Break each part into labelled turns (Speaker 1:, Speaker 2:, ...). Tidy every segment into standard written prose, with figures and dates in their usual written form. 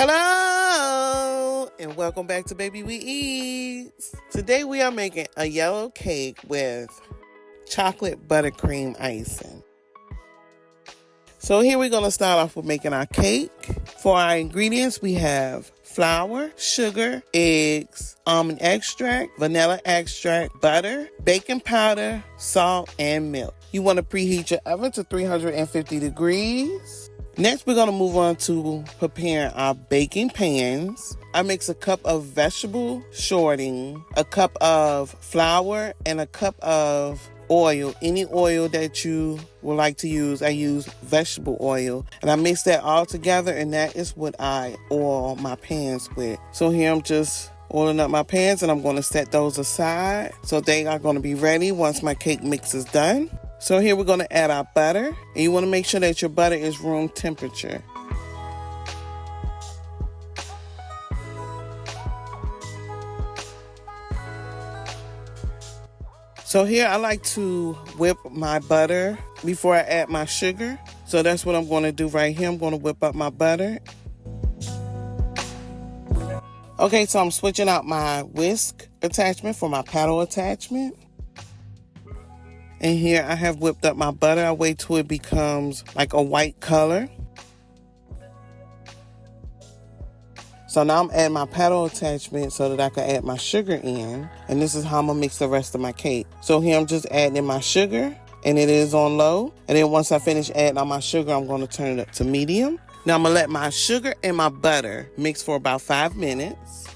Speaker 1: Hello and welcome back to Baby We Eats. Today we are making a yellow cake with chocolate buttercream icing. So here we're going to start off with making our cake. For our ingredients we have flour, sugar, eggs, almond extract, vanilla extract, butter, baking powder, salt, and milk. You want to preheat your oven to 350 degrees. Next, we're going to move on to preparing our baking pans. I mix a cup of vegetable shortening, a cup of flour, and a cup of oil. Any oil that you would like to use, I use vegetable oil. And I mix that all together, and that is what I oil my pans with. So here I'm just oiling up my pans, and I'm going to set those aside. So they are going to be ready once my cake mix is done. So here we're going to add our butter, and you want to make sure that your butter is room temperature. So here I like to whip my butter before I add my sugar. So that's what I'm going to do right here. I'm going to whip up my butter. Okay, so I'm switching out my whisk attachment for my paddle attachment. And here I have whipped up my butter. I wait till it becomes like a white color. So now I'm adding my paddle attachment so that I can add my sugar in. And this is how I'm going to mix the rest of my cake. So here I'm just adding in my sugar, and it is on low. And then once I finish adding all my sugar, I'm going to turn it up to medium. Now I'm going to let my sugar and my butter mix for about 5 minutes.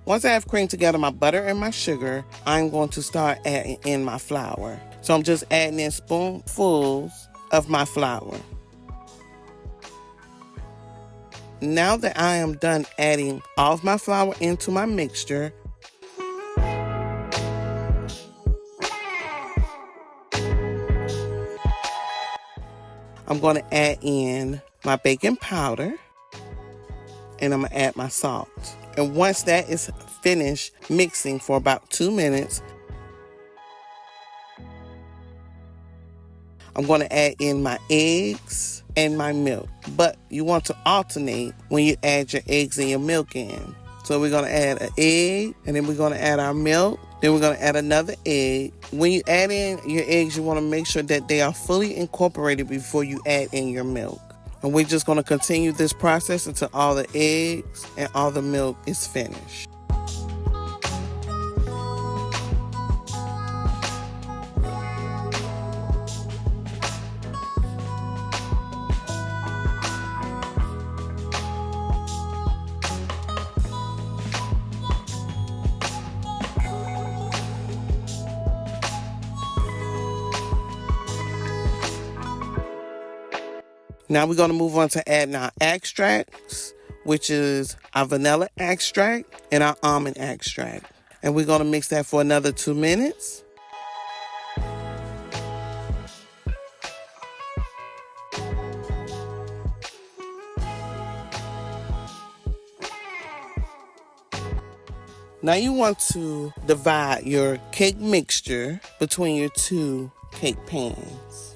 Speaker 1: Once I have creamed together my butter and my sugar, I'm going to start adding in my flour. So I'm just adding in spoonfuls of my flour. Now that I am done adding all of my flour into my mixture, I'm going to add in my baking powder, and I'm going to add my salt. And once that is finished mixing for about 2 minutes, I'm going to add in my eggs and my milk. But you want to alternate when you add your eggs and your milk in. So we're going to add an egg, and then we're going to add our milk. Then we're going to add another egg. When you add in your eggs, you want to make sure that they are fully incorporated before you add in your milk. And we're just going to continue this process until all the eggs and all the milk is finished. Now we're going to move on to adding our extracts, which is our vanilla extract and our almond extract. And we're going to mix that for another 2 minutes. Now you want to divide your cake mixture between your 2 cake pans.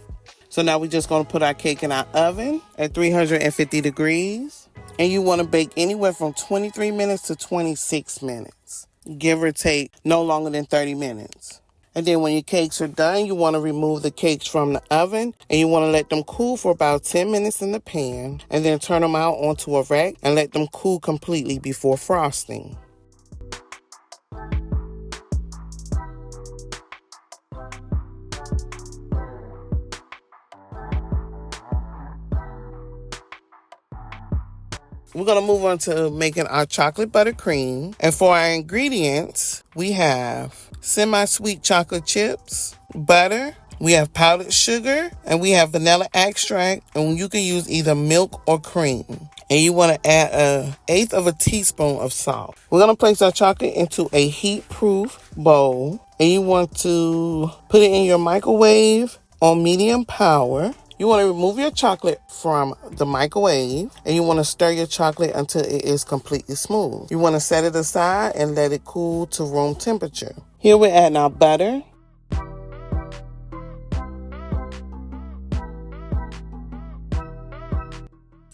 Speaker 1: So now we're just going to put our cake in our oven at 350 degrees. And you want to bake anywhere from 23 minutes to 26 minutes. Give or take no longer than 30 minutes. And then when your cakes are done, you want to remove the cakes from the oven. And you want to let them cool for about 10 minutes in the pan. And then turn them out onto a rack and let them cool completely before frosting. We're going to move on to making our chocolate buttercream. And for our ingredients, we have semi-sweet chocolate chips, butter, we have powdered sugar, and we have vanilla extract. And you can use either milk or cream. And you want to add 1/8 of a teaspoon of salt. We're going to place our chocolate into a heat-proof bowl. And you want to put it in your microwave on medium power. You want to remove your chocolate from the microwave, and you want to stir your chocolate until it is completely smooth. You want to set it aside and let it cool to room temperature. Here we're adding our butter,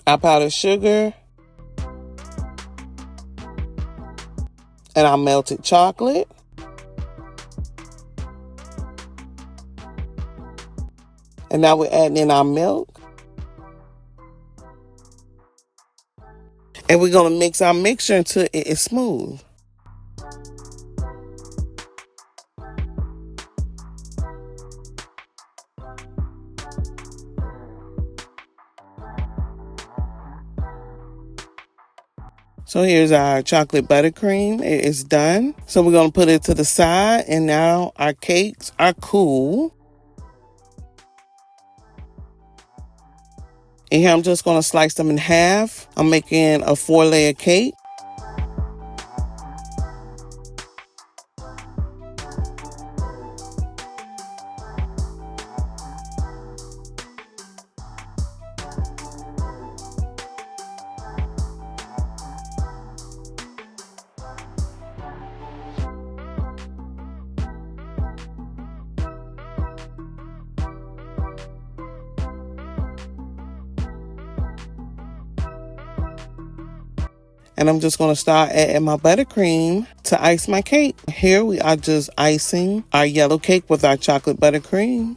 Speaker 1: our powdered sugar, and our melted chocolate. And now we're adding in our milk. And we're going to mix our mixture until it is smooth. So here's our chocolate buttercream. It is done. So we're going to put it to the side. And now our cakes are cool. And here I'm just going to slice them in half. I'm making a 4-layer cake. And I'm just going to start adding my buttercream to ice my cake. Here we are just icing our yellow cake with our chocolate buttercream.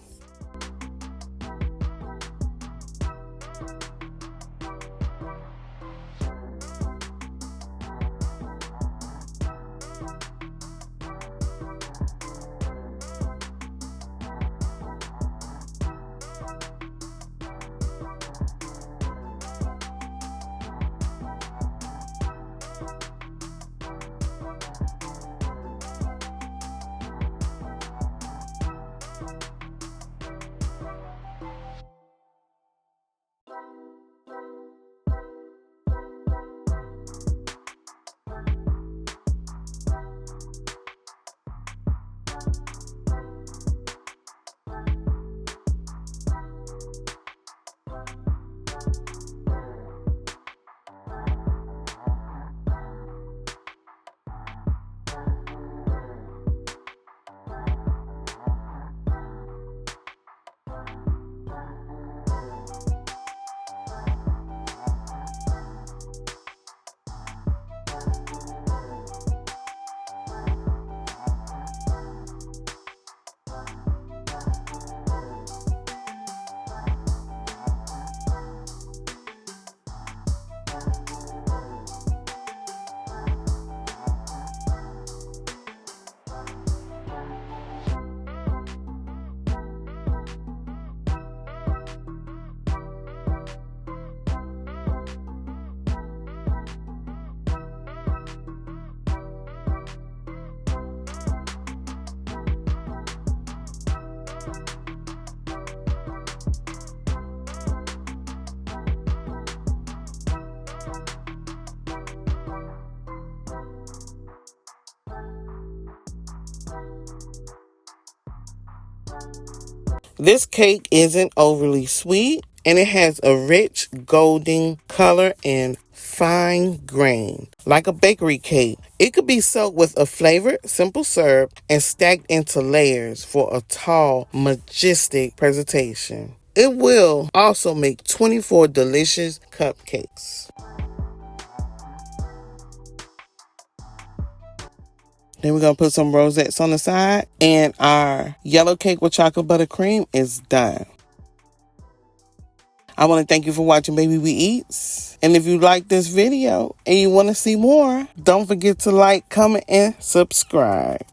Speaker 1: This cake isn't overly sweet, and it has a rich golden color and fine grain, like a bakery cake. It could be soaked with a flavored simple syrup and stacked into layers for a tall, majestic presentation. It will also make 24 delicious cupcakes. Then we're going to put some rosettes on the side. And our yellow cake with chocolate buttercream is done. I want to thank you for watching Baby We Eats. And if you like this video and you want to see more, don't forget to like, comment, and subscribe.